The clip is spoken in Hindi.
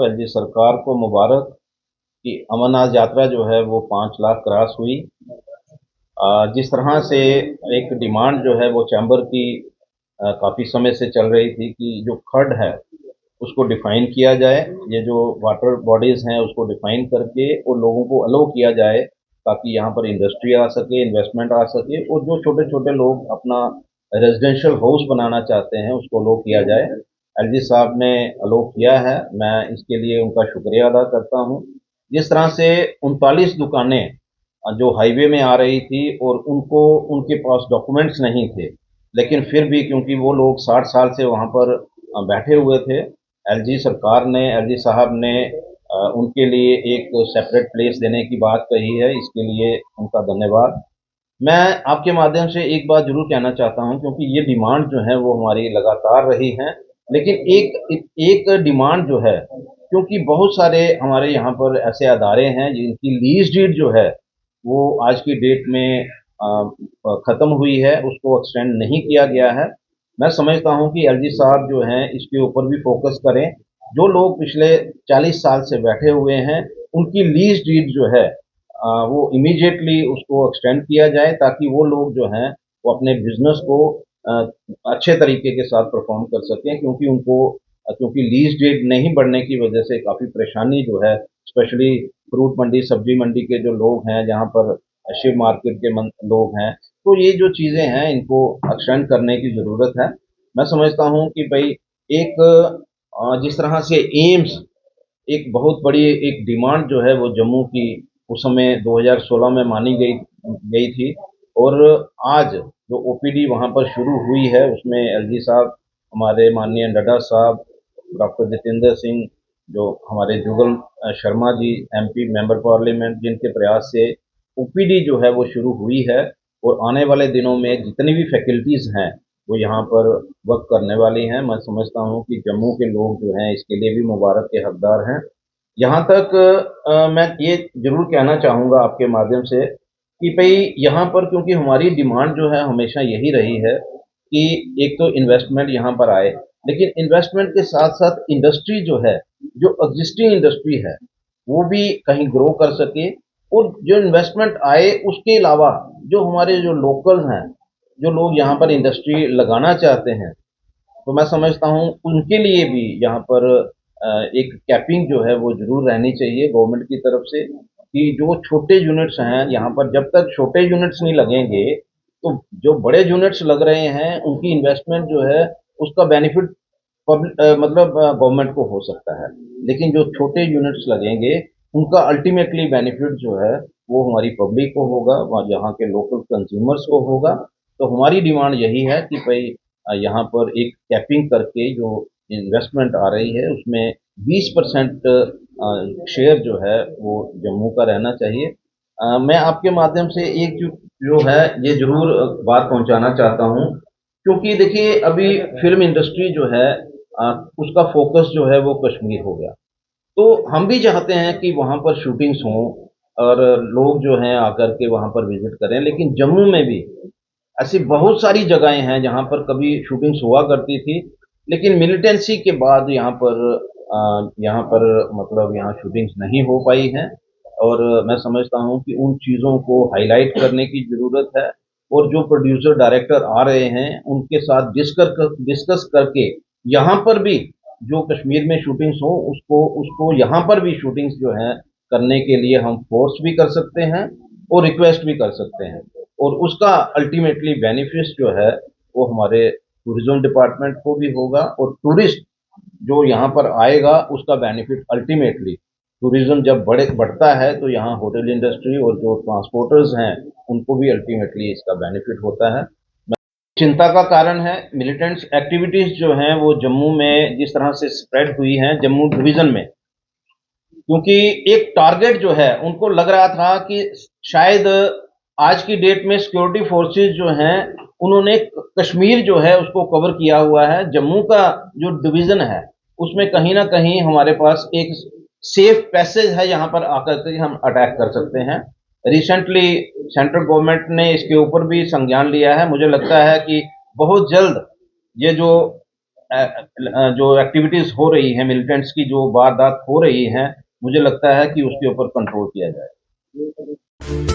को, एलजी सरकार को मुबारक कि अमरनाथ यात्रा जो है वो 5 लाख क्रॉस हुई। जिस तरह से एक डिमांड जो है वो चैम्बर की काफ़ी समय से चल रही थी कि जो खर्ड है उसको डिफाइन किया जाए, ये जो वाटर बॉडीज़ हैं उसको डिफाइन करके और लोगों को अलाउ किया जाए ताकि यहाँ पर इंडस्ट्री आ सके, इन्वेस्टमेंट आ सके और जो छोटे छोटे लोग अपना रेजिडेंशियल हाउस बनाना चाहते हैं उसको अलाउ किया जाए। एलजी साहब ने अलाउ किया है, मैं इसके लिए उनका शुक्रिया अदा करता हूँ। जिस तरह से 39 दुकानें जो हाईवे में आ रही थी और उनको उनके पास डॉक्यूमेंट्स नहीं थे, लेकिन फिर भी क्योंकि वो लोग 60 साल से वहाँ पर बैठे हुए थे, एलजी सरकार ने, एलजी साहब ने उनके लिए एक सेपरेट प्लेस देने की बात कही है, इसके लिए उनका धन्यवाद। मैं आपके माध्यम से एक बात ज़रूर कहना चाहता हूँ क्योंकि ये डिमांड जो है वो हमारी लगातार रही है, लेकिन एक डिमांड जो है, क्योंकि बहुत सारे हमारे यहाँ पर ऐसे अदारे हैं जिनकी लीज डीड जो है वो आज की डेट में ख़त्म हुई है, उसको एक्सटेंड नहीं किया गया है। मैं समझता हूँ कि एलजी साहब जो हैं इसके ऊपर भी फोकस करें। जो लोग पिछले 40 साल से बैठे हुए हैं उनकी लीज डीड जो है वो इमीडिएटली उसको एक्सटेंड किया जाए ताकि वो लोग जो हैं वो अपने बिजनेस को अ, अच्छे तरीके के साथ परफॉर्म कर सकें, क्योंकि उनको क्योंकि लीज डेट नहीं बढ़ने की वजह से काफ़ी परेशानी जो है, स्पेशली फ्रूट मंडी, सब्जी मंडी के जो लोग हैं, जहाँ पर शिव मार्केट के लोग हैं, तो ये जो चीज़ें हैं इनको एक्सटेंड करने की ज़रूरत है। मैं समझता हूँ कि भाई एक जिस तरह से एम्स एक बहुत बड़ी एक डिमांड जो है वो जम्मू की उस समय 2016 में मानी गई गई थी, और आज जो ओपीडी वहाँ पर शुरू हुई है उसमें एलजी साहब, हमारे माननीय नड्डा साहब, डॉक्टर जितेंद्र सिंह, जो हमारे जुगल Sharma ji MP member parliament, जिनके प्रयास से ओपीडी जो है वो शुरू हुई है, और आने वाले दिनों में जितनी भी फैकल्टीज़ हैं वो यहाँ पर वर्क करने वाली हैं। मैं समझता हूँ कि जम्मू के लोग जो हैं इसके लिए भी मुबारक के हकदार हैं। यहाँ तक मैं ये ज़रूर कहना चाहूँगा आपके माध्यम से कि भई यहाँ पर क्योंकि हमारी डिमांड जो है हमेशा यही रही है कि एक तो इन्वेस्टमेंट यहाँ पर आए, लेकिन इन्वेस्टमेंट के साथ-साथ इंडस्ट्री जो है, जो एक्जिस्टिंग इंडस्ट्री है, वो भी कहीं ग्रो कर सके, और जो इन्वेस्टमेंट आए उसके अलावा जो हमारे जो लोकल्स हैं, जो लोग यहाँ पर इंडस्ट्री लगाना चाहते हैं, तो मैं समझता हूँ उनके लिए भी यहाँ पर एक कैपिंग जो है वो ज़रूर रहनी चाहिए गवर्नमेंट की तरफ से कि जो छोटे यूनिट्स हैं यहाँ पर, जब तक छोटे यूनिट्स नहीं लगेंगे तो जो बड़े यूनिट्स लग रहे हैं उनकी इन्वेस्टमेंट जो है उसका बेनिफिट मतलब गवर्नमेंट को हो सकता है, लेकिन जो छोटे यूनिट्स लगेंगे उनका अल्टीमेटली बेनिफिट जो है वो हमारी पब्लिक को होगा, वहाँ यहाँ के लोकल कंज्यूमर्स को होगा। तो हमारी डिमांड यही है कि भाई यहाँ पर एक कैपिंग करके जो इन्वेस्टमेंट आ रही है उसमें 20% शेयर जो है वो जम्मू का रहना चाहिए। मैं आपके माध्यम से एक जो है ये ज़रूर बात पहुंचाना चाहता हूँ, क्योंकि देखिए अभी फिल्म इंडस्ट्री जो है उसका फोकस जो है वो कश्मीर हो गया, तो हम भी चाहते हैं कि वहाँ पर शूटिंग्स हों और लोग जो हैं आकर के वहाँ पर विजिट करें, लेकिन जम्मू में भी ऐसी बहुत सारी जगहें हैं जहाँ पर कभी शूटिंग्स हुआ करती थी, लेकिन मिलिटेंसी के बाद यहाँ पर मतलब यहाँ शूटिंग्स नहीं हो पाई हैं, और मैं समझता हूँ कि उन चीज़ों को हाईलाइट करने की ज़रूरत है, और जो प्रोड्यूसर डायरेक्टर आ रहे हैं उनके साथ डिस्कस करके यहाँ पर भी जो कश्मीर में शूटिंग्स हो उसको उसको यहाँ पर भी शूटिंग्स जो हैं करने के लिए हम फोर्स भी कर सकते हैं और रिक्वेस्ट भी कर सकते हैं, और उसका अल्टीमेटली बेनिफिट जो है वो हमारे टूरिज्म डिपार्टमेंट को भी होगा, और टूरिस्ट जो यहाँ पर आएगा उसका बेनिफिट अल्टीमेटली, टूरिज्म जब बढ़ता है तो यहाँ होटल इंडस्ट्री और जो ट्रांसपोर्टर्स हैं उनको भी अल्टीमेटली इसका बेनिफिट होता है। चिंता का कारण है मिलिटेंट्स एक्टिविटीज जो हैं वो जम्मू में जिस तरह से स्प्रेड हुई हैं जम्मू डिवीजन में, क्योंकि एक टारगेट जो है उनको लग रहा था कि शायद आज की डेट में सिक्योरिटी फोर्सेस जो हैं उन्होंने कश्मीर जो है उसको कवर किया हुआ है, जम्मू का जो डिवीज़न है उसमें कहीं ना कहीं हमारे पास एक सेफ पैसेज है, यहाँ पर आकर के हम अटैक कर सकते हैं। रिसेंटली सेंट्रल गवर्नमेंट ने इसके ऊपर भी संज्ञान लिया है, मुझे लगता है कि बहुत जल्द ये जो जो एक्टिविटीज़ हो रही हैं मिलिटेंट्स की, जो वारदात हो रही हैं, मुझे लगता है कि उसके ऊपर कंट्रोल किया जाए।